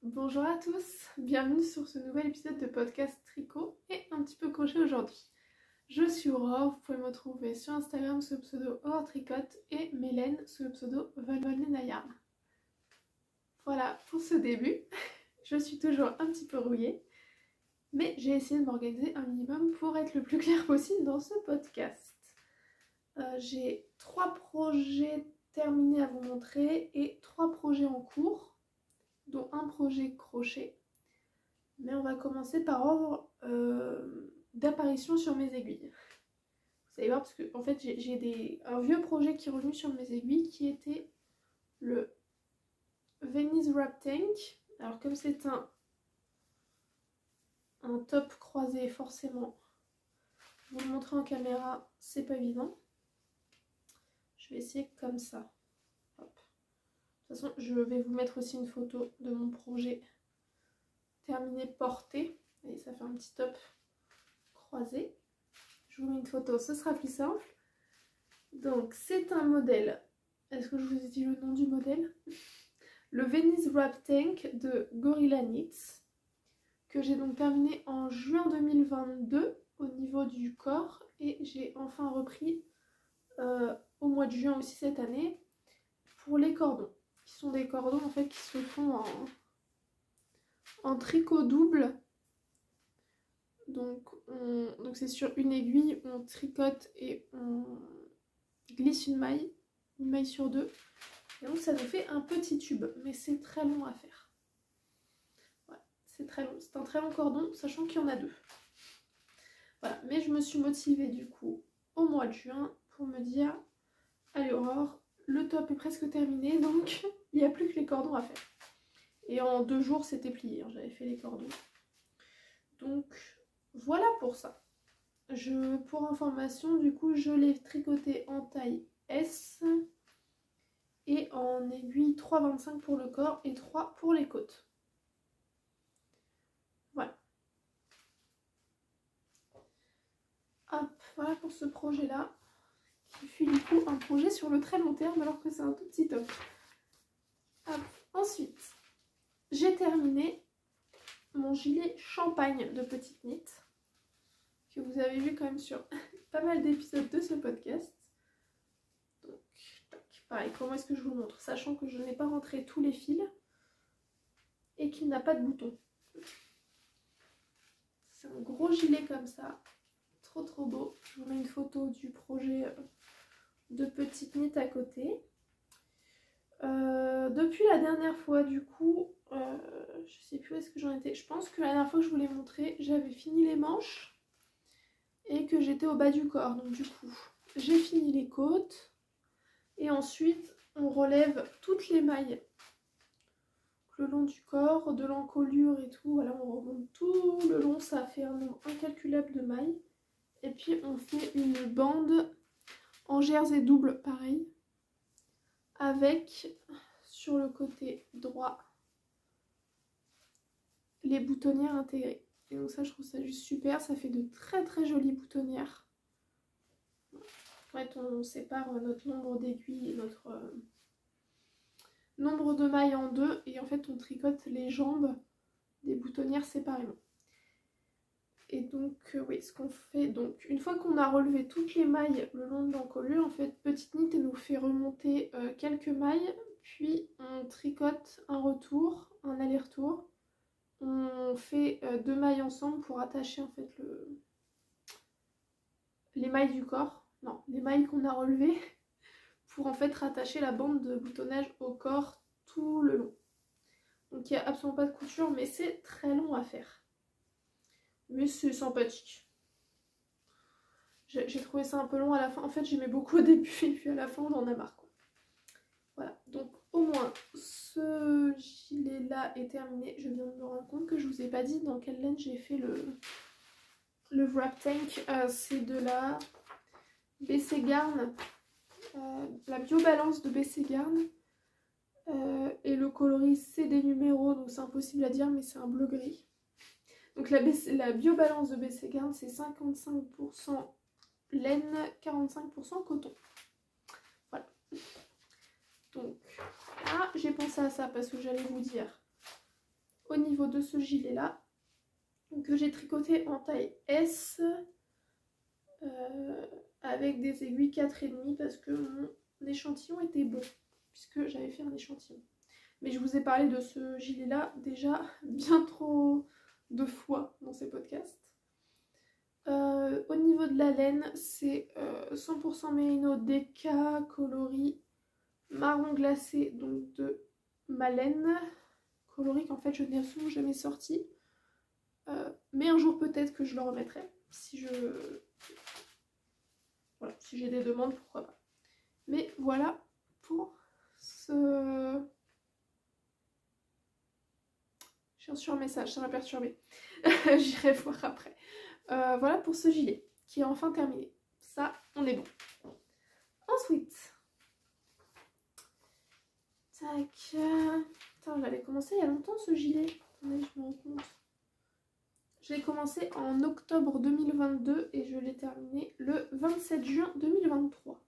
Bonjour à tous, bienvenue sur ce nouvel épisode de podcast tricot et un petit peu crochet aujourd'hui. Je suis Aurore, vous pouvez me trouver sur Instagram sous le pseudo Aurore Tricote et Mélène sous le pseudo Volnayarn. Voilà pour ce début, je suis toujours un petit peu rouillée, mais j'ai essayé de m'organiser un minimum pour être le plus clair possible dans ce podcast. J'ai 3 projets terminés à vous montrer et 3 projets en cours, dont un projet crochet. Mais on va commencer par ordre d'apparition sur mes aiguilles. Vous allez voir parce que en fait j'ai un vieux projet qui est revenu sur mes aiguilles qui était le Venice Wrap Tank. Alors comme c'est un top croisé, forcément, je vous le montrer en caméra, c'est pas évident. Je vais essayer comme ça. Hop. De toute façon, je vais vous mettre aussi une photo de mon projet terminé porté. Et ça fait un petit top croisé. Je vous mets une photo, ce sera plus simple. Donc c'est un modèle. Est-ce que je vous ai dit le nom du modèle? Le Venice Wrap Tank de Gorilla Knits, que j'ai donc terminé en juin 2022 au niveau du corps, et j'ai enfin repris au mois de juin aussi cette année pour les cordons, qui sont des cordons en fait qui se font en tricot double. Donc c'est sur une aiguille, on tricote et on glisse une maille sur deux, et donc ça nous fait un petit tube, mais c'est très long à faire. Voilà, c'est très long, c'est un très long cordon, sachant qu'il y en a 2. Voilà, mais je me suis motivée du coup au mois de juin pour me dire, allez Aurore, le top est presque terminé, donc il n'y a plus que les cordons à faire. Et en 2 jours c'était plié, hein, j'avais fait les cordons. Donc voilà pour ça. Pour information, du coup, je l'ai tricoté en taille S et en aiguille 3,25 pour le corps et 3 pour les côtes. Voilà. Hop, voilà pour ce projet-là, qui fut du coup un projet sur le très long terme alors que c'est un tout petit top. Hop. Ensuite, j'ai terminé mon gilet champagne de Petite Knit, que vous avez vu quand même sur pas mal d'épisodes de ce podcast. Donc, pareil, comment est-ce que je vous le montre? Sachant que je n'ai pas rentré tous les fils et qu'il n'a pas de bouton. C'est un gros gilet comme ça, trop beau. Je vous mets une photo du projet de Petite Knit à côté. Depuis la dernière fois, du coup, je sais plus où est-ce que j'en étais. Je pense que la dernière fois que je vous l'ai montré, j'avais fini les manches et que j'étais au bas du corps. Donc du coup, j'ai fini les côtes et ensuite on relève toutes les mailles le long du corps, de l'encolure et tout. Voilà, on remonte tout le long, ça fait un nombre incalculable de mailles. Et puis on fait une bande en jersey double, pareil, avec sur le côté droit les boutonnières intégrées. Et donc ça, je trouve ça juste super, ça fait de très jolies boutonnières. En fait, on sépare notre nombre d'aiguilles et notre nombre de mailles en deux, et en fait on tricote les jambes des boutonnières séparément. Et donc oui, ce qu'on fait, donc une fois qu'on a relevé toutes les mailles le long de l'encolure, en fait Petite Knit elle nous fait remonter quelques mailles, puis on tricote un retour, un aller-retour. On fait 2 mailles ensemble pour attacher en fait les mailles du corps, non, les mailles qu'on a relevées, pour en fait rattacher la bande de boutonnage au corps tout le long. Donc il n'y a absolument pas de couture, mais c'est très long à faire. Mais c'est sympathique. J'ai trouvé ça un peu long à la fin. En fait, j'aimais beaucoup au début, et puis à la fin, on en a marre, quoi. Voilà, donc au moins, ce gilet-là est terminé. Je viens de me rendre compte que je vous ai pas dit dans quelle laine j'ai fait le wrap tank. C'est de la BC Garn, la biobalance de BC Garn. Et le coloris c'est des numéros, donc c'est impossible à dire, mais c'est un bleu gris. Donc la biobalance de BC Garn, c'est 55% laine, 45% coton. Voilà. Donc là, j'ai pensé à ça parce que j'allais vous dire niveau de ce gilet là, que j'ai tricoté en taille S avec des aiguilles 4,5 parce que mon échantillon était bon, puisque j'avais fait un échantillon. Mais je vous ai parlé de ce gilet là déjà bien trop de fois dans ces podcasts. Au niveau de la laine, c'est 100% mérino DK coloris marron glacé, donc de ma laine. Coloris qu'en fait je n'ai absolument jamais sorti. Mais un jour peut-être que je le remettrai. Si j'ai des demandes, pourquoi pas. Mais voilà pour ce... J'ai reçu un message, ça m'a perturbée. J'irai voir après. Voilà pour ce gilet, qui est enfin terminé. Ça, on est bon. Ensuite... Tac... Putain, j'avais commencé il y a longtemps ce gilet. Attendez, je me rends compte. Je l'ai commencé en octobre 2022 et je l'ai terminé le 27 juin 2023.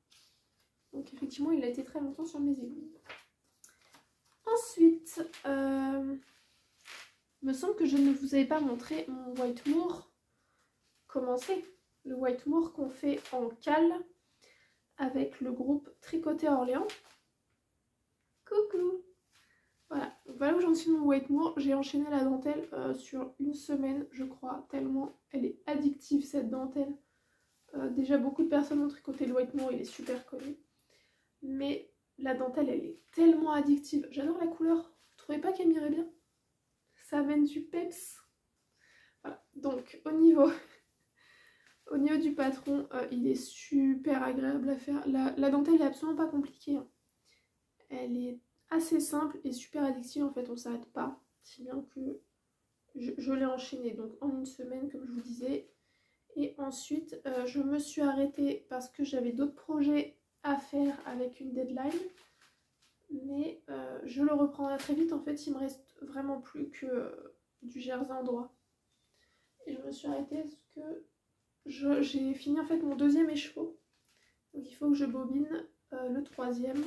Donc effectivement, il a été très longtemps sur mes aiguilles. Ensuite, me semble que je ne vous avais pas montré mon White Moor commencé. Le White Moor qu'on fait en cale avec le groupe Tricoté Orléans. Coucou! Voilà, donc voilà où j'en suis mon White Moor. J'ai enchaîné la dentelle sur une semaine, je crois, tellement elle est addictive cette dentelle. Déjà beaucoup de personnes ont tricoté le White Moor, il est super connu. Mais la dentelle, elle est tellement addictive. J'adore la couleur. Vous trouvez pas qu'elle m'irait bien? Ça amène du peps. Voilà, donc au niveau du patron, il est super agréable à faire. La dentelle est absolument pas compliquée. Hein. Elle est assez simple et super addictive, en fait on s'arrête pas, si bien que je l'ai enchaîné donc en une semaine comme je vous disais, et ensuite je me suis arrêtée parce que j'avais d'autres projets à faire avec une deadline, mais je le reprendrai très vite. En fait il me reste vraiment plus que du jersey en droit et je me suis arrêtée parce que j'ai fini en fait mon deuxième écheveau, donc il faut que je bobine le troisième.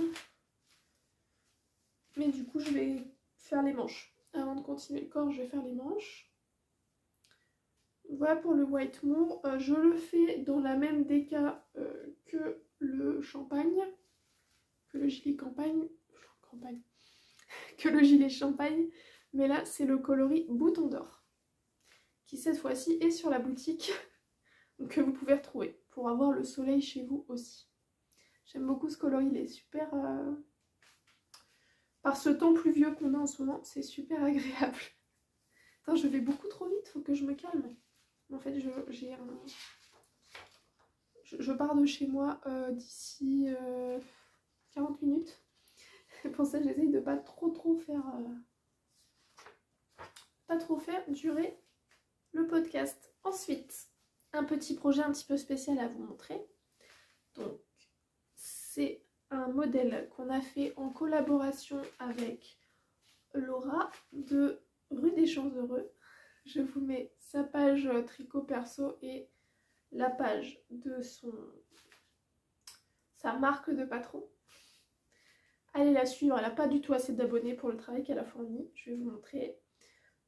Mais du coup, je vais faire les manches. Avant de continuer le corps, je vais faire les manches. Voilà pour le White Moor. Je le fais dans la même DK que le champagne. Que le gilet campagne. Que le gilet champagne. Mais là, c'est le coloris bouton d'or. Qui cette fois-ci est sur la boutique. Que vous pouvez retrouver. Pour avoir le soleil chez vous aussi. J'aime beaucoup ce coloris. Il est super... Par ce temps pluvieux qu'on a en ce moment, c'est super agréable. Attends, je vais beaucoup trop vite, faut que je me calme. En fait, je pars de chez moi d'ici 40 minutes. Pour ça, j'essaye de pas trop faire durer le podcast. Ensuite, un petit projet un petit peu spécial à vous montrer. Donc, c'est un modèle qu'on a fait en collaboration avec Laura de Rue des Champs Heureux. Je vous mets sa page tricot perso et la page de sa marque de patron. Allez la suivre, elle n'a pas du tout assez d'abonnés pour le travail qu'elle a fourni. Je vais vous montrer.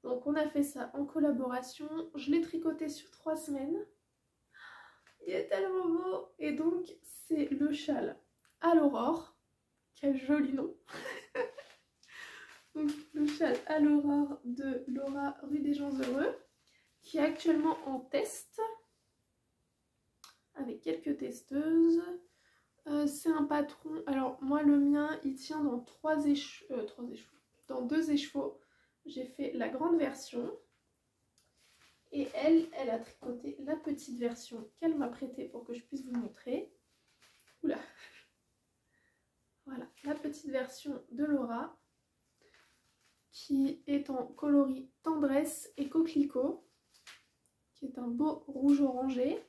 Donc on a fait ça en collaboration. Je l'ai tricoté sur 3 semaines. Il est tellement beau. Et donc c'est le châle à l'aurore. Quel joli nom. Donc le châle à l'aurore de Laura Rue des Gens Heureux, qui est actuellement en test avec quelques testeuses. C'est un patron, alors moi le mien il tient dans dans 2 écheveaux. J'ai fait la grande version et elle a tricoté la petite version qu'elle m'a prêtée pour que je puisse vous montrer. Oula. Voilà, la petite version de Laura, qui est en coloris tendresse et coquelicot, qui est un beau rouge orangé.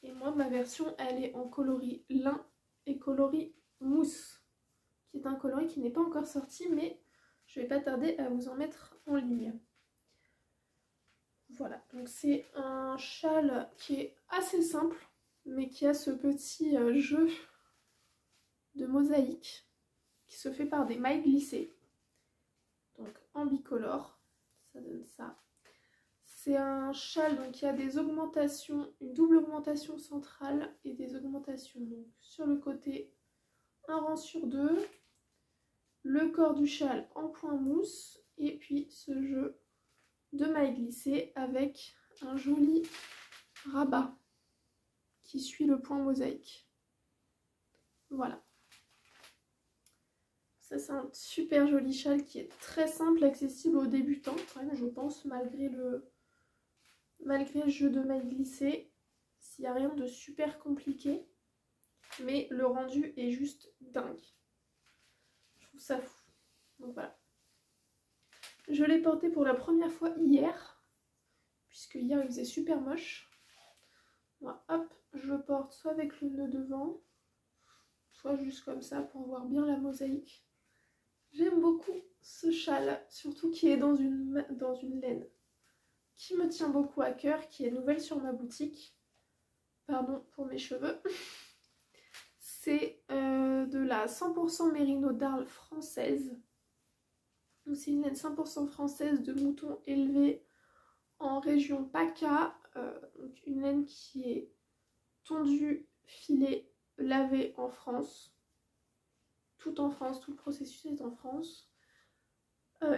Et moi, ma version, elle est en coloris lin et coloris mousse, qui est un coloris qui n'est pas encore sorti, mais je vais pas tarder à vous en mettre en ligne. Voilà, donc c'est un châle qui est assez simple, mais qui a ce petit jeu de mosaïque qui se fait par des mailles glissées. Donc en bicolore, ça donne ça. C'est un châle donc qui a des augmentations, une double augmentation centrale et des augmentations donc sur le côté, un rang sur deux. Le corps du châle en point mousse et puis ce jeu de mailles glissées avec un joli rabat qui suit le point mosaïque. Voilà. Ça c'est un super joli châle qui est très simple, accessible aux débutants, quand même, je pense, malgré le jeu de mailles glissées. S'il n'y a rien de super compliqué, mais le rendu est juste dingue. Je trouve ça fou. Donc voilà. Je l'ai porté pour la première fois hier, puisque hier il faisait super moche. Moi, hop, je le porte soit avec le nœud devant, soit juste comme ça pour voir bien la mosaïque. J'aime beaucoup ce châle, surtout qui est dans une laine qui me tient beaucoup à cœur, qui est nouvelle sur ma boutique. Pardon pour mes cheveux. C'est de la 100% mérino d'Arles française. C'est une laine 100% française de mouton élevé en région PACA. Donc une laine qui est tondue, filée, lavée en France. Tout en France, tout le processus est en France.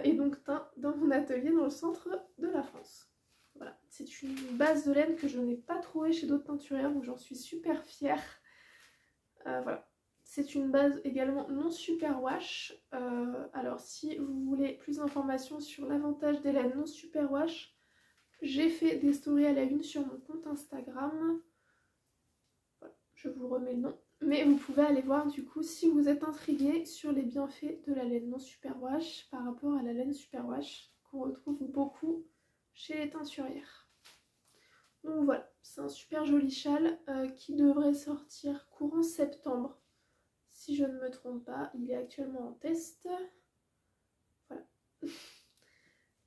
Et donc teint dans mon atelier dans le centre de la France. Voilà, c'est une base de laine que je n'ai pas trouvée chez d'autres teinturières, donc j'en suis super fière. Voilà. C'est une base également non superwash. Alors si vous voulez plus d'informations sur l'avantage des laines non superwash, j'ai fait des stories à la une sur mon compte Instagram. Voilà, je vous remets le nom. Mais vous pouvez aller voir du coup si vous êtes intrigué sur les bienfaits de la laine non superwash par rapport à la laine superwash qu'on retrouve beaucoup chez les teinturières. Donc voilà, c'est un super joli châle qui devrait sortir courant septembre. Si je ne me trompe pas, il est actuellement en test. Voilà.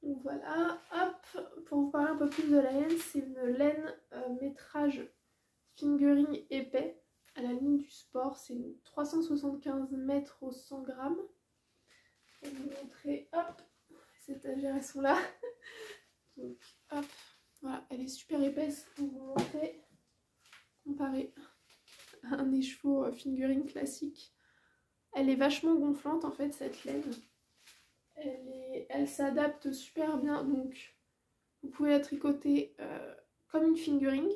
Donc voilà, hop, pour vous parler un peu plus de la laine, c'est une laine métrage fingering épais à la ligne du sport. C'est une 375 mètres au 100 grammes. Je vais vous montrer, hop, ces étagères elles sont là. Donc hop, voilà, elle est super épaisse pour vous montrer, comparée à un écheveau fingering classique. Elle est vachement gonflante en fait cette laine. Elle s'adapte super bien, donc vous pouvez la tricoter comme une fingering,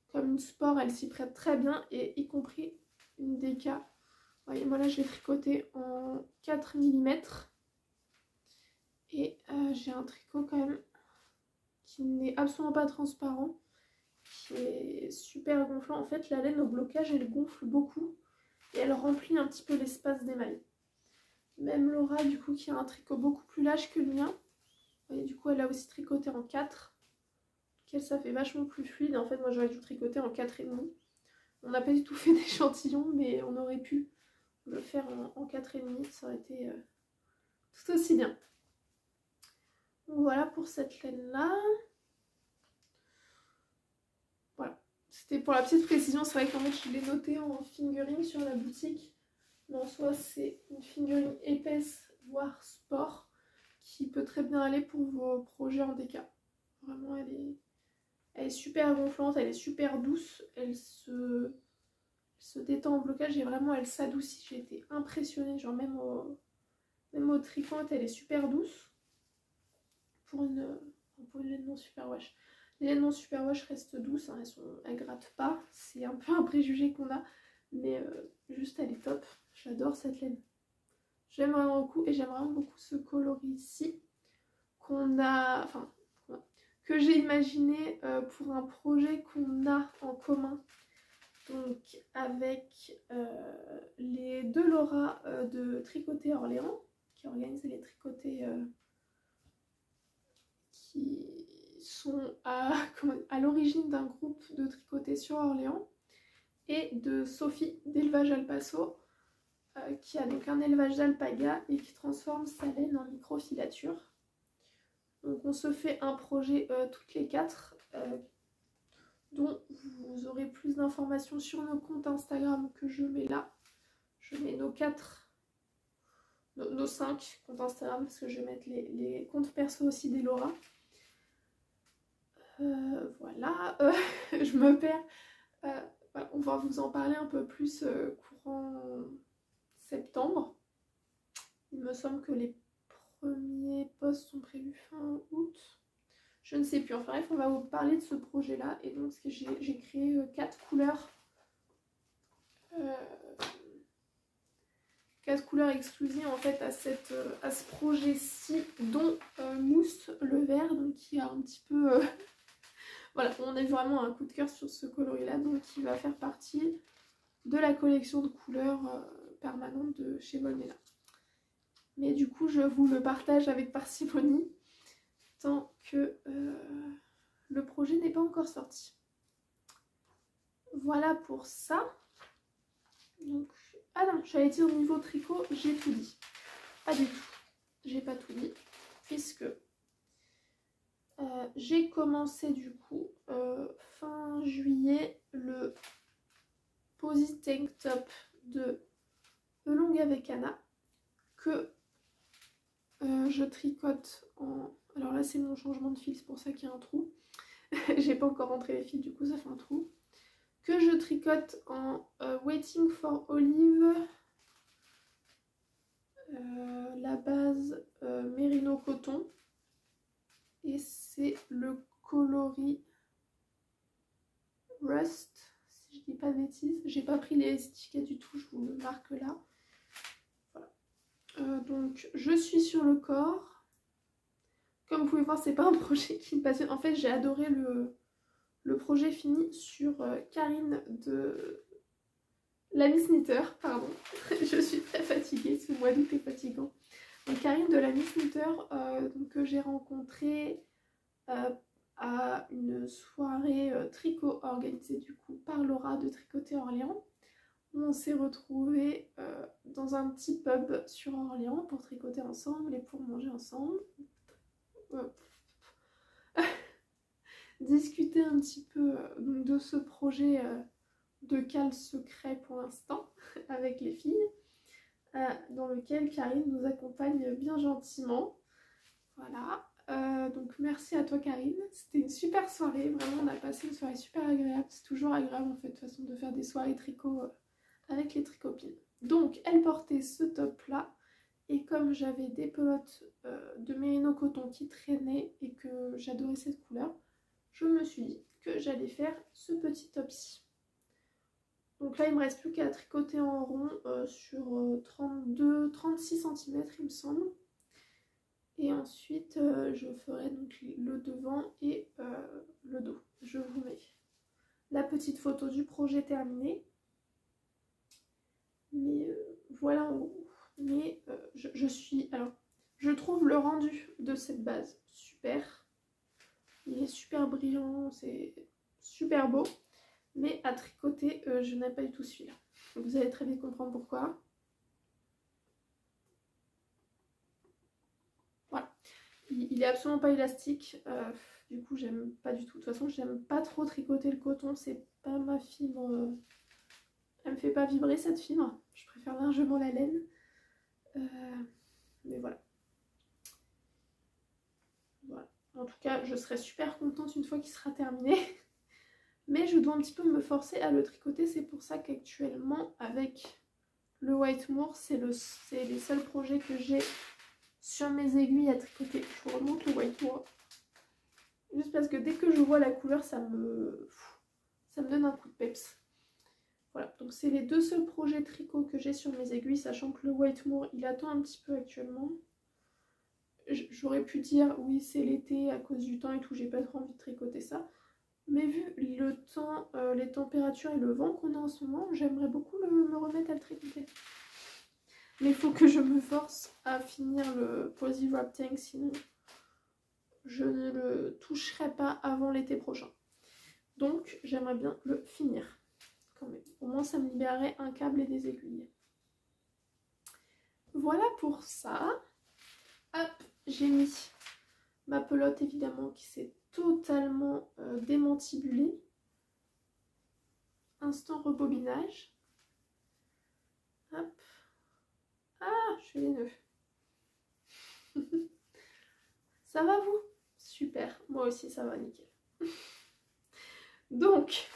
comme une sport, elle s'y prête très bien, et y compris une DK. Vous voyez, moi là je l'ai tricotée en 4 mm et j'ai un tricot quand même qui n'est absolument pas transparent, qui est super gonflant. En fait la laine au blocage elle gonfle beaucoup et elle remplit un petit peu l'espace des mailles. Même Laura du coup qui a un tricot beaucoup plus large que le mien, vous voyez, du coup elle a aussi tricoté en 4, qu'elle ça fait vachement plus fluide. En fait moi j'aurais dû tricoter en 4,5. On n'a pas du tout fait d'échantillon mais on aurait pu le faire en 4,5, ça aurait été tout aussi bien. Donc voilà pour cette laine là. Voilà, c'était pour la petite précision, c'est vrai qu'en fait je l'ai noté en fingering sur la boutique. Mais en soi c'est une fingering épaisse, voire sport, qui peut très bien aller pour vos projets en DK. Vraiment elle est super gonflante, elle est super douce, elle se détend en blocage et vraiment elle s'adoucit. J'ai été impressionnée, genre même au tricot elle est super douce pour une laine non superwash. Les laines non superwash restent douces, hein, elles grattent pas, c'est un peu un préjugé qu'on a, mais juste elle est top. J'adore cette laine. J'aime vraiment beaucoup et j'aime vraiment beaucoup ce coloris-ci que j'ai imaginé pour un projet qu'on a en commun. Donc avec les deux Laura de Tricoter Orléans, qui organisent les tricotés qui sont à l'origine d'un groupe de tricotés sur Orléans, et de Sophie d'élevage Alpasso, qui a donc un élevage d'alpaga et qui transforme sa laine en microfilature. Donc on se fait un projet toutes les 4, dont vous aurez plus d'informations sur nos comptes Instagram que je mets là. Je mets nos 4 nos 5 comptes Instagram, parce que je vais mettre les comptes perso aussi d'Elora. Voilà, je me perds. Voilà, on va vous en parler un peu plus courant septembre. Il me semble que les premiers posts sont prévus fin août. Je ne sais plus. Enfin bref, on va vous parler de ce projet-là. Et donc j'ai créé 4 couleurs. 4 couleurs exclusives en fait à ce projet-ci, dont Mousse le vert, donc qui a un petit peu... Voilà, on a vraiment un coup de cœur sur ce coloris-là, donc qui va faire partie de la collection de couleurs permanente de chez Volnella. Mais du coup, je vous le partage avec parcimonie, tant que le projet n'est pas encore sorti. Voilà pour ça. Donc, ah non, j'allais dire au niveau tricot, j'ai tout dit. Pas du tout, j'ai pas tout dit, puisque j'ai commencé du coup fin juillet le Posy Tank Top de Elonga avec Anna que je tricote en... Alors là c'est mon changement de fil, c'est pour ça qu'il y a un trou. J'ai pas encore rentré les fils, du coup ça fait un trou. Que je tricote en Waiting for Olive. La base Merino Coton. Et c'est le coloris Rust, si je dis pas de bêtises. J'ai pas pris les étiquettes du tout, je vous le marque là. Voilà. Donc je suis sur le corps. Comme vous pouvez voir, c'est pas un projet qui me passionne. En fait, j'ai adoré le projet fini sur Karine de la Miss Knitter, pardon. Je suis très fatiguée, ce mois d'août est fatigant. Donc Karine de la Miss Knitter, que j'ai rencontrée à une soirée tricot organisée du coup par Laura de Tricoter Orléans. On s'est retrouvés dans un petit pub sur Orléans pour tricoter ensemble et pour manger ensemble. Discuter un petit peu de ce projet de cale secret pour l'instant avec les filles, dans lequel Karine nous accompagne bien gentiment. Voilà. Donc merci à toi Karine, c'était une super soirée, vraiment on a passé une soirée super agréable, c'est toujours agréable en fait de toute façon de faire des soirées tricot avec les tricopines. Donc elle portait ce top là et comme j'avais des pelotes de Merino Coton qui traînaient et que j'adorais cette couleur, je me suis dit que j'allais faire ce petit top-ci. Donc là il me reste plus qu'à tricoter en rond sur 32-36 cm il me semble. Et ensuite, je ferai donc le devant et le dos. Je vous mets la petite photo du projet terminé. Mais voilà en gros. Mais je trouve le rendu de cette base super. Il est super brillant, c'est super beau. Mais à tricoter, je n'aime pas du tout celui-là. Vous allez très vite comprendre pourquoi. Il est absolument pas élastique, du coup j'aime pas du tout. De toute façon j'aime pas trop tricoter le coton, c'est pas ma fibre, elle me fait pas vibrer cette fibre, je préfère largement la laine. Mais voilà. Voilà. En tout cas je serai super contente une fois qu'il sera terminé. Mais je dois un petit peu me forcer à le tricoter, c'est pour ça qu'actuellement avec le White Moor, c'est les seuls projets que j'ai sur mes aiguilles à tricoter. Je vous remonte le White Moor. Juste parce que dès que je vois la couleur, ça me donne un coup de peps. Voilà, donc c'est les deux seuls projets tricot que j'ai sur mes aiguilles, sachant que le White Moor, il attend un petit peu actuellement. J'aurais pu dire, oui, c'est l'été à cause du temps et tout, j'ai pas trop envie de tricoter ça. Mais vu le temps, les températures et le vent qu'on a en ce moment, j'aimerais beaucoup me remettre à le tricoter. Mais il faut que je me force à finir le Posy Wrap Tank, sinon je ne le toucherai pas avant l'été prochain. Donc j'aimerais bien le finir quand même. Au moins ça me libérerait un câble et des aiguilles. Voilà pour ça. Hop, j'ai mis ma pelote évidemment qui s'est totalement démantibulée. Instant rebobinage. Hop. Ah, je fais les nœuds. Ça va vous? Super, moi aussi ça va nickel. Donc,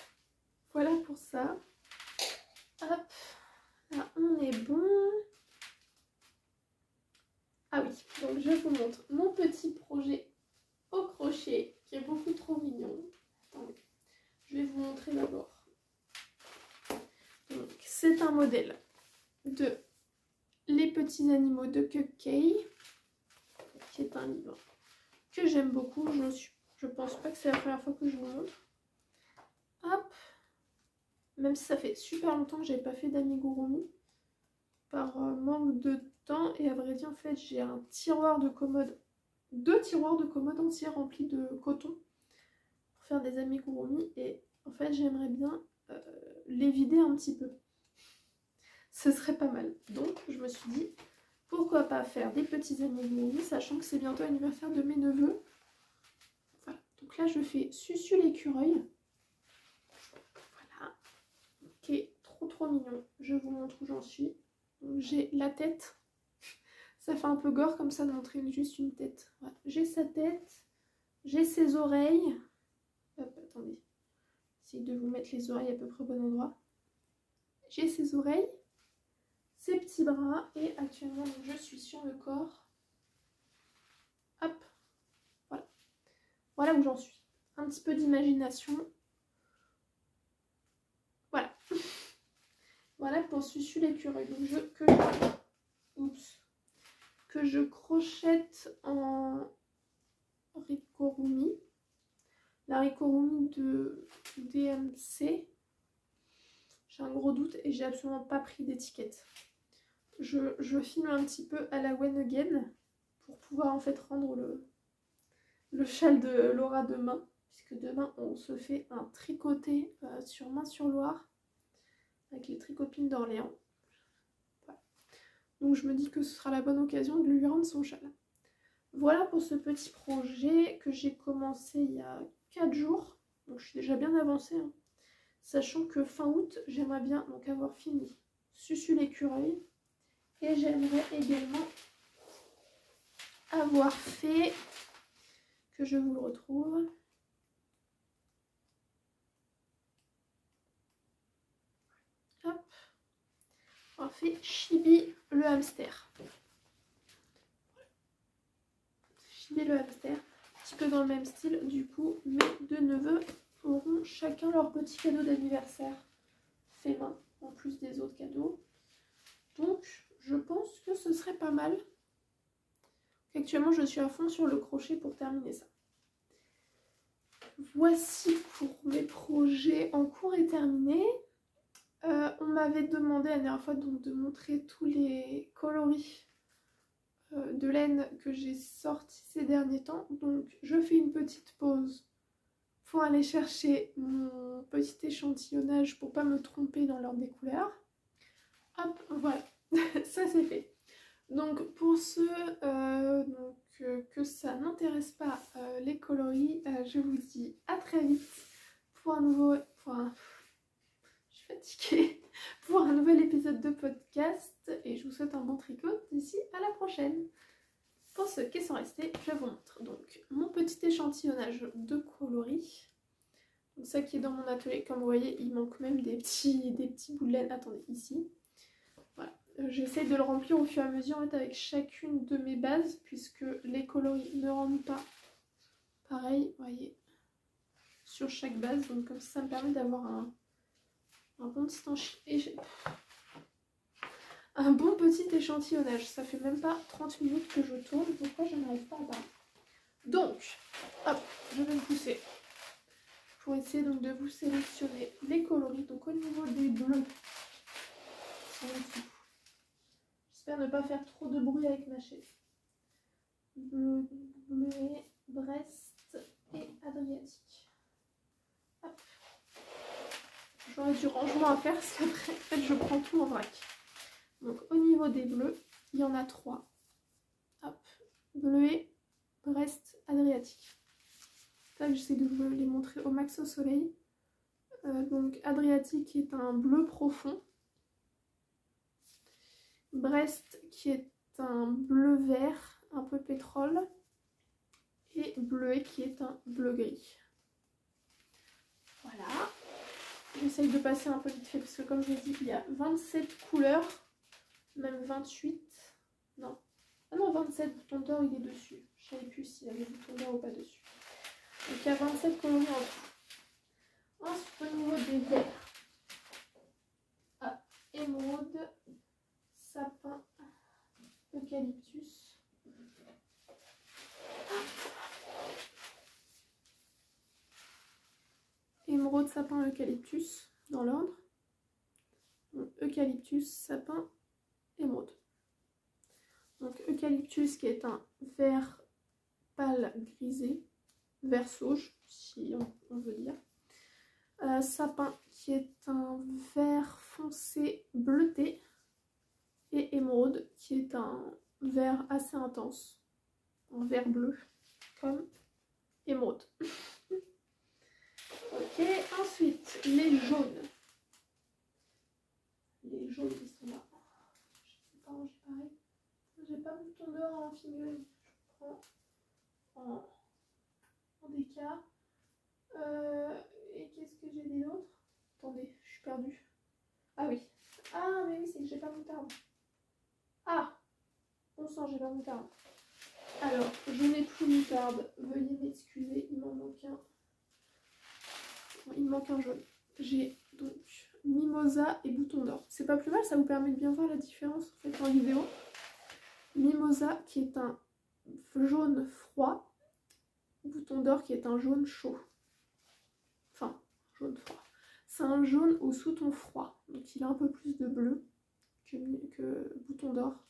voilà pour ça. Hop, là on est bon. Ah oui, donc je vous montre mon petit projet au crochet qui est beaucoup trop mignon. Attendez, je vais vous montrer d'abord. Donc c'est un modèle de Les petits animaux de Cupcake, qui est un livre que j'aime beaucoup. Je pense pas que c'est la première fois que je vous montre. Hop, même si ça fait super longtemps que j'avais pas fait d'amigurumi par manque de temps, et à vrai dire en fait j'ai un tiroir de commode, 2 tiroirs de commode entiers remplis de coton pour faire des amigurumi, et en fait j'aimerais bien les vider un petit peu. Ce serait pas mal. Donc je me suis dit pourquoi pas faire des petits amigurumi, sachant que c'est bientôt l'anniversaire de mes neveux. Voilà. Donc là je fais Susu l'écureuil. Voilà. Qui est trop mignon. Je vous montre où j'en suis. J'ai la tête. Ça fait un peu gore comme ça de montrer juste une tête. Voilà. J'ai sa tête. J'ai ses oreilles. Hop, attendez. J'essaie de vous mettre les oreilles à peu près au bon endroit. J'ai ses oreilles. Ses petits bras. Et actuellement donc, je suis sur le corps. Hop. Voilà. Voilà où j'en suis. Un petit peu d'imagination. Voilà. Voilà pour Susu l'écureuil. Donc que je crochette en Rikorumi. La Rikorumi de DMC. J'ai un gros doute et j'ai absolument pas pris d'étiquette. Je filme un petit peu à la When Again pour pouvoir en fait rendre le châle de Laura demain. Puisque demain on se fait un tricoté sur Main-sur-Loire avec les tricopines d'Orléans. Voilà. Donc je me dis que ce sera la bonne occasion de lui rendre son châle. Voilà pour ce petit projet que j'ai commencé il y a 4 jours. Donc je suis déjà bien avancée. Hein. Sachant que fin août, j'aimerais bien donc avoir fini Susu l'écureuil. Et j'aimerais également avoir fait, que je vous le retrouve, hop, avoir fait Chibi le hamster. Chibi le hamster, un petit peu dans le même style. Du coup, mes 2 neveux auront chacun leur petit cadeau d'anniversaire fait main, en plus des autres cadeaux. Donc, je pense que ce serait pas mal. Actuellement, je suis à fond sur le crochet pour terminer ça. Voici pour mes projets en cours et terminés. On m'avait demandé la dernière fois donc, de montrer tous les coloris de laine que j'ai sortis ces derniers temps. Donc, je fais une petite pause pour aller chercher mon petit échantillonnage pour pas me tromper dans l'ordre des couleurs. Hop, voilà, ça c'est fait. Donc pour ceux que ça n'intéresse pas les coloris, je vous dis à très vite pour un nouveau... Je suis fatiguée. Pour un nouvel épisode de podcast et je vous souhaite un bon tricot d'ici à la prochaine. Pour ceux qui sont restés, je vous montre donc mon petit échantillonnage de coloris. Donc ça qui est dans mon atelier, comme vous voyez, il manque même des petits bouts de laine. Attendez, ici. Voilà. J'essaie de le remplir au fur et à mesure en fait, avec chacune de mes bases, puisque les coloris ne rentrent pas pareil, vous voyez, sur chaque base. Donc comme ça me permet d'avoir un bon petit échantillonnage. Ça fait même pas 30 minutes que je tourne. Pourquoi je n'arrive pas à voir? Donc, hop, je vais me pousser pour essayer donc de vous sélectionner les coloris. Donc au niveau des bleus, j'espère ne pas faire trop de bruit avec ma chaise. Bleuet, Brest et Adriatique. Hop. J'aurais du rangement à faire parce qu'après, en fait, je prends tout en vrac. Donc au niveau des bleus, il y en a 3. Hop. Bleuet, Brest, Adriatique. Là, j'essaie de vous les montrer au max au soleil. Donc Adriatique est un bleu profond. Brest qui est un bleu vert un peu pétrole. Et bleuet qui est un bleu-gris. Voilà. J'essaye de passer un peu vite fait parce que comme je l'ai dit, il y a 27 couleurs, même 28. Non. Ah non, 27 boutons d'or, il est dessus. Je ne savais plus s'il y avait des boutons d'or ou pas dessus. Donc il y a 27 coloris en tout. Ensuite, au niveau des verts. Ah, émeraude, sapin, eucalyptus. Émeraude, sapin, eucalyptus, dans l'ordre. Eucalyptus, sapin, émeraude. Donc eucalyptus qui est un vert pâle grisé, vert sauge, si on veut dire. Sapin qui est un vert foncé bleuté. Et émeraude qui est un vert assez intense, un vert bleu, comme émeraude. Ok, ensuite, les jaunes. Les jaunes, ils sont là. Je sais pas ranger pareil. J'ai pas de bouton d'or en figurine. Je prends en déca. Et qu'est-ce que j'ai dit d'autre? Attendez, je suis perdue. Ah oui. Ah, mais oui, c'est que j'ai pas moutarde. Ah, bon sang, j'ai pas moutarde. Alors, je n'ai plus moutarde. Veuillez m'excuser, il m'en manque un. Il me manque un jaune. J'ai donc mimosa et bouton d'or. C'est pas plus mal, ça vous permet de bien voir la différence en fait en vidéo. Mimosa qui est un jaune froid, bouton d'or qui est un jaune chaud. Enfin, jaune froid. C'est un jaune au sous-ton froid, donc il a un peu plus de bleu que bouton d'or,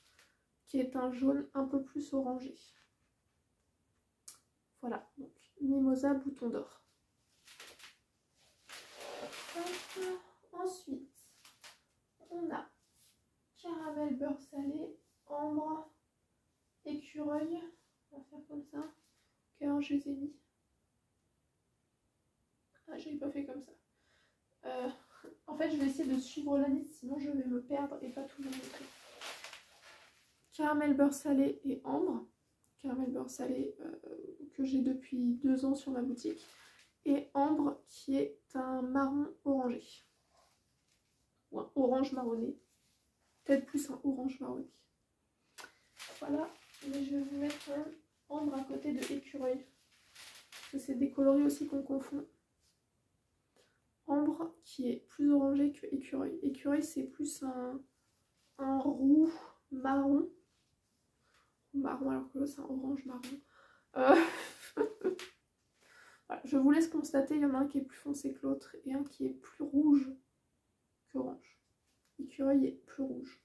qui est un jaune un peu plus orangé. Voilà, donc mimosa, bouton d'or. Ensuite, on a caramel beurre salé, ambre, écureuil. On va faire comme ça. Car je les ai mis. Ah, je l'ai pas fait comme ça. En fait, je vais essayer de suivre la liste, sinon je vais me perdre et pas tout vous montrer. Caramel beurre salé et ambre. Caramel beurre salé que j'ai depuis 2 ans sur ma boutique. Et ambre qui est un marron orangé. Ou un orange marronné. Peut-être plus un orange marronné. Voilà, mais je vais vous mettre un ambre à côté de écureuil. Parce que c'est des coloris aussi qu'on confond. Ambre qui est plus orangé que écureuil. Écureuil c'est plus un roux marron. Marron alors que c'est un orange marron. Voilà, je vous laisse constater, il y en a un qui est plus foncé que l'autre et un qui est plus rouge qu'orange. L'écureuil est plus rouge.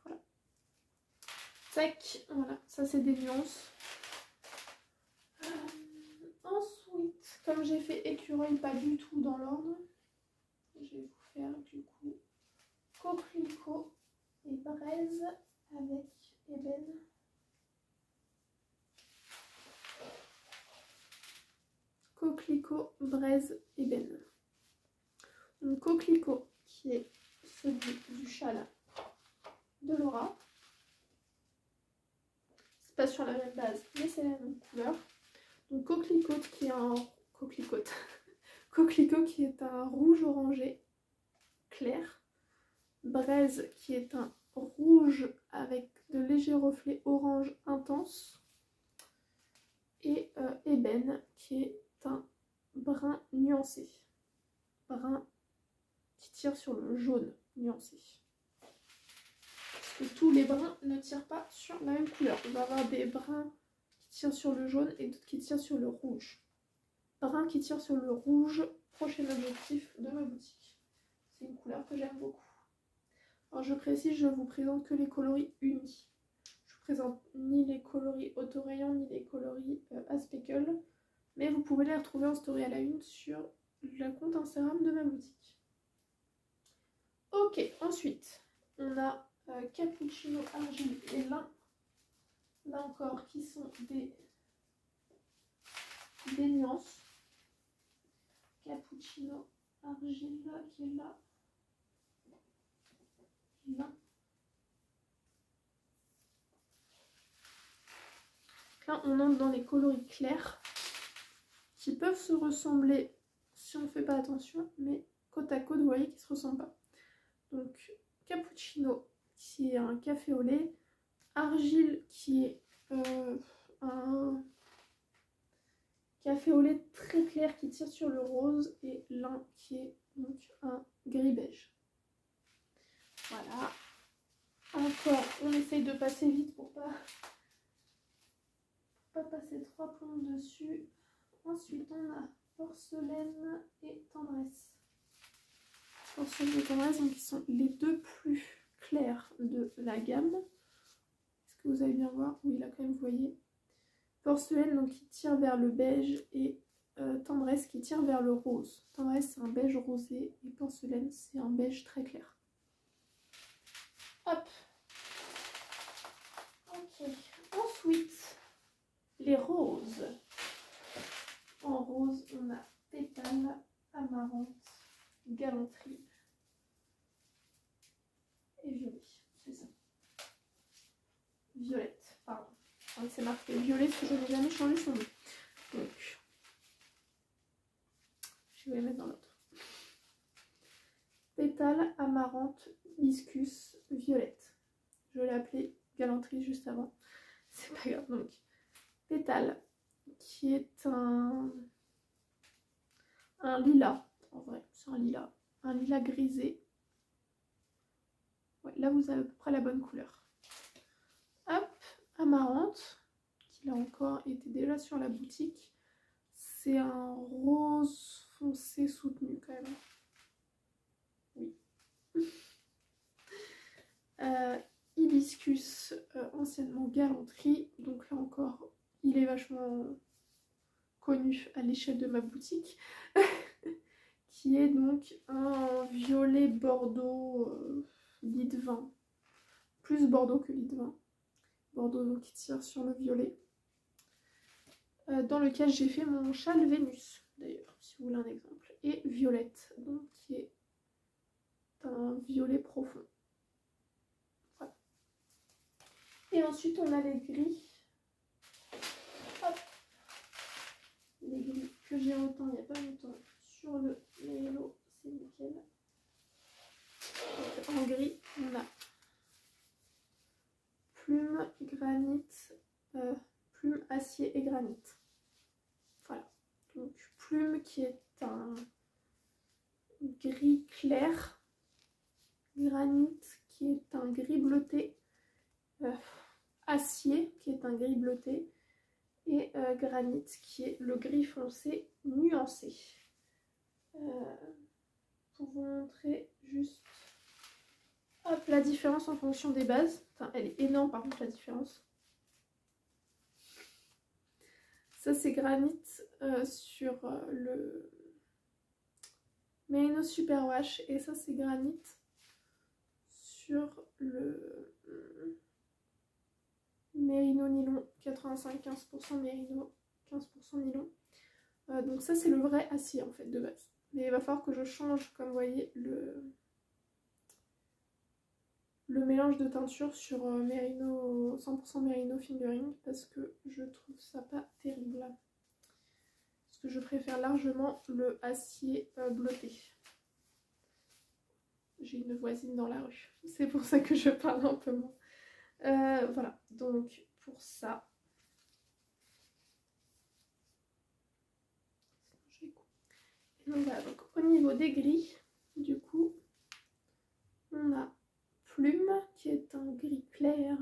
Voilà. Tac, voilà, ça c'est des nuances. Ensuite, comme j'ai fait écureuil pas du tout dans l'ordre, je vais vous faire du coup coquelicot et braise avec ébène. Coquelicot, braise, ébène. Donc coquelicot qui est celui du châle de Laura. C'est pas sur la même base, mais c'est la même couleur. Donc coquelicot qui est un coquelicot qui est un rouge orangé clair. Braise qui est un rouge avec de légers reflets orange intense. Et ébène qui est un brun nuancé. Brun qui tire sur le jaune nuancé. Parce que tous les bruns ne tirent pas sur la même couleur. On va avoir des bruns qui tirent sur le jaune et d'autres qui tirent sur le rouge. Brun qui tire sur le rouge, prochain objectif de ma boutique. C'est une couleur que j'aime beaucoup. Alors je précise, je vous présente que les coloris unis. Je vous présente ni les coloris autorayon ni les coloris à speckle. Mais vous pouvez les retrouver en story à la une sur le compte Instagram de ma boutique. Ok, ensuite, on a cappuccino, argile et lin. Là encore, qui sont des nuances. Cappuccino, argile qui est là. Lin. Là, on entre dans les coloris clairs qui peuvent se ressembler si on ne fait pas attention, mais côte à côte, vous voyez qu'ils ne se ressemblent pas. Donc, cappuccino, qui est un café au lait. Argile, qui est un café au lait très clair qui tire sur le rose. Et lin, qui est donc un gris beige. Voilà. Encore, on essaye de passer vite pour pas passer 3 plombes dessus. Ensuite, on a porcelaine et tendresse. Porcelaine et tendresse, donc qui sont les deux plus clairs de la gamme. Est-ce que vous allez bien voir? Oui, là quand même, vous voyez. Porcelaine, donc qui tire vers le beige, et tendresse qui tire vers le rose. Tendresse, c'est un beige rosé, et porcelaine, c'est un beige très clair. Hop. Ok. Ensuite, les roses. En rose, on a pétale, amarante, galanterie et violet. C'est ça. Violette, pardon. Enfin, c'est marqué violet parce que je n'ai jamais changé son nom. Donc, je vais les mettre dans l'autre. Pétale, amarante, hibiscus, violette. Je l'ai appelé galanterie juste avant. C'est pas grave. Donc, pétale, qui est un lilas. En vrai, c'est un lilas grisé. Ouais, là, vous avez à peu près la bonne couleur. Hop, amarante, qui là encore était déjà sur la boutique. C'est un rose foncé soutenu quand même. Oui. Hibiscus, anciennement galanterie. Donc là encore, il est vachement connu à l'échelle de ma boutique. Qui est donc un violet bordeaux lit de vin. Plus bordeaux que lit de vin. Bordeaux donc qui tire sur le violet. Dans lequel j'ai fait mon châle Vénus, d'ailleurs, si vous voulez un exemple. Et violette, donc qui est un violet profond. Voilà. Et ensuite on a les gris. Hop. Les gris que j'ai reteint il n'y a pas longtemps sur le Mérino, c'est nickel. Donc, en gris, on a plume, granit, plume, acier et granit. Voilà. Donc plume qui est un gris clair, granit qui est un gris bleuté, acier qui est un gris bleuté et granit qui est le gris foncé nuancé. Pour vous montrer juste hop, la différence en fonction des bases. Enfin, elle est énorme par contre la différence. Ça c'est granit sur le Mérino Superwash et ça c'est granit sur le Mérino Nylon 85-15% Mérino, 15% Nylon. Donc ça c'est le vrai acier en fait de base. Mais il va falloir que je change, comme vous voyez, le mélange de teinture sur Mérino, 100% Mérino Fingering parce que je trouve ça pas terrible. Parce que je préfère largement le acier bleuté. J'ai une voisine dans la rue, c'est pour ça que je parle un peu moins. Voilà, donc pour ça. Donc voilà, donc au niveau des gris, du coup, on a plume qui est un gris clair,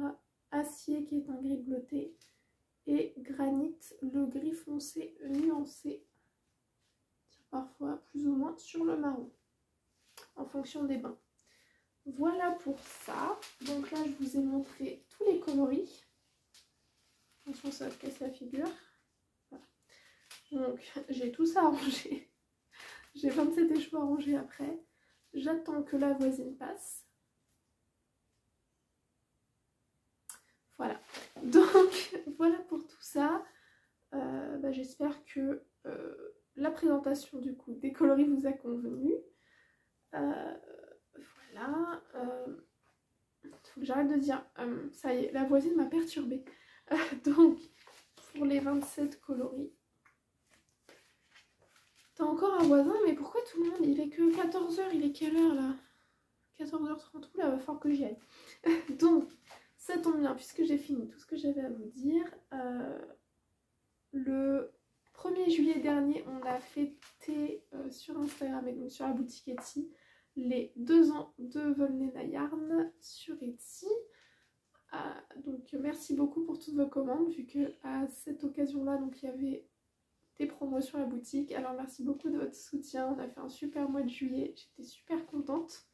acier qui est un gris bleuté et granit, le gris foncé nuancé, parfois plus ou moins sur le marron, en fonction des bains. Voilà pour ça. Donc là, je vous ai montré tous les coloris. Attention, ça va casser la figure. Voilà. Donc, j'ai tout ça arrangé. J'ai 27 échoux à ranger après. J'attends que la voisine passe. Voilà. Donc, voilà pour tout ça. J'espère que la présentation du coup des coloris vous a convenu. Voilà. Faut que j'arrête de dire ça y est, la voisine m'a perturbée. Donc, pour les 27 coloris. T'as encore un voisin, mais pourquoi tout le monde? Il est que 14h, il est quelle heure là? 14h30, oula, va falloir que j'y aille. Donc, ça tombe bien, puisque j'ai fini tout ce que j'avais à vous dire. Le 1er juillet dernier, on a fêté sur Instagram et donc sur la boutique Etsy les 2 ans de Volnena Yarn sur Etsy. Donc merci beaucoup pour toutes vos commandes, vu que à cette occasion-là, donc il y avait des promos sur la boutique. Alors merci beaucoup de votre soutien, on a fait un super mois de juillet, j'étais super contente.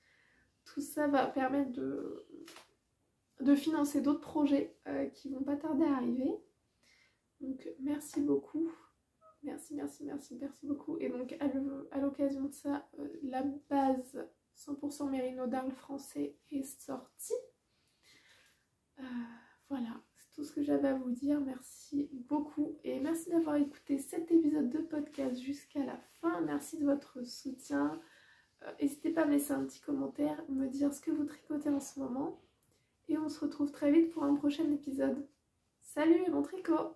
Tout ça va permettre de financer d'autres projets qui vont pas tarder à arriver. Donc merci beaucoup, merci beaucoup. Et donc à l'occasion de ça, la base 100% Mérino d'Arles français est sortie. Voilà, c'est tout ce que j'avais à vous dire. Merci beaucoup et merci d'avoir écouté cet épisode de podcast jusqu'à la fin. Merci de votre soutien. N'hésitez pas à me laisser un petit commentaire, me dire ce que vous tricotez en ce moment. Et on se retrouve très vite pour un prochain épisode. Salut et bon tricot!